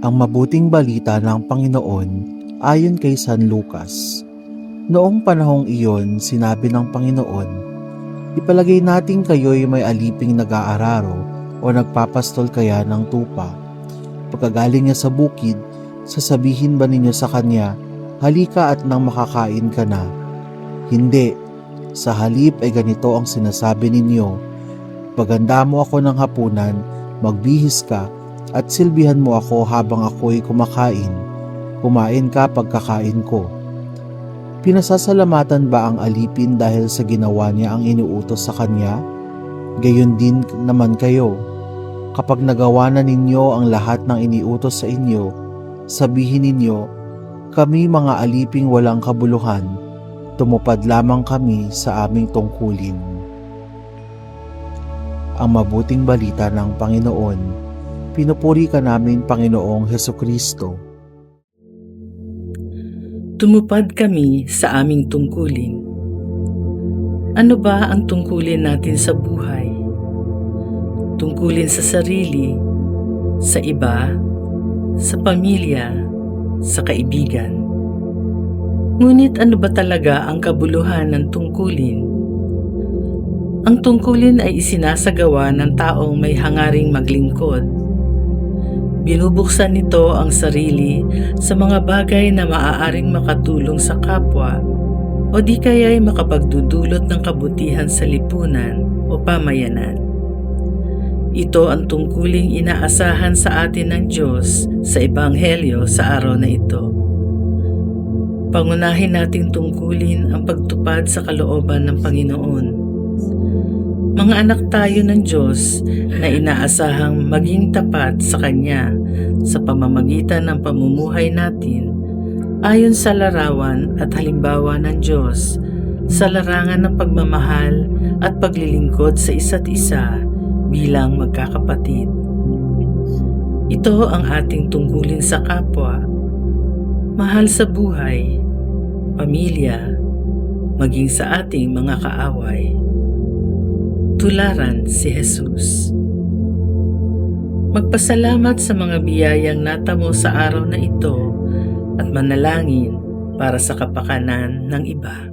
Ang mabuting balita ng Panginoon ayon kay San Lucas. Noong panahong iyon, sinabi ng Panginoon, "Ipalagay natin kayo'y may aliping nag-aararo o nagpapastol kaya ng tupa. Pagkagaling niya sa bukid, sasabihin ba ninyo sa kanya, 'Halika at nang makakain ka na'? Hindi. Sa halip ay ganito ang sinasabi ninyo, 'Paghanda mo ako ng hapunan, magbihis ka, at silbihan mo ako habang ako'y kumakain. Kumain ka pagkakain ko.' Pinasasalamatan ba ang alipin dahil sa ginawa niya ang inuutos sa kanya? Gayon din naman kayo. Kapag nagawa na ninyo ang lahat ng iniutos sa inyo, sabihin ninyo, 'Kami mga aliping walang kabuluhan, tumupad lamang kami sa aming tungkulin.'" Ang mabuting balita ng Panginoon. Pinupuri ka namin, Panginoong Hesukristo. Tumupad kami sa aming tungkulin. Ano ba ang tungkulin natin sa buhay? Tungkulin sa sarili, sa iba, sa pamilya, sa kaibigan. Ngunit ano ba talaga ang kabuluhan ng tungkulin? Ang tungkulin ay isinasagawa ng taong may hangaring maglingkod. Binubuksan nito ang sarili sa mga bagay na maaaring makatulong sa kapwa o di kaya'y makapagdudulot ng kabutihan sa lipunan o pamayanan. Ito ang tungkuling inaasahan sa atin ng Diyos sa Ebanghelyo sa araw na ito. Pangunahin nating tungkulin ang pagtupad sa kalooban ng Panginoon. Mga anak tayo ng Diyos na inaasahang maging tapat sa Kanya sa pamamagitan ng pamumuhay natin ayon sa larawan at halimbawa ng Diyos sa larangan ng pagmamahal at paglilingkod sa isa't isa bilang magkakapatid. Ito ang ating tungkulin sa kapwa, mahal sa buhay, pamilya, maging sa ating mga kaaway. Tularan si Jesus. Magpasalamat sa mga biyayang natamo sa araw na ito at manalangin para sa kapakanan ng iba.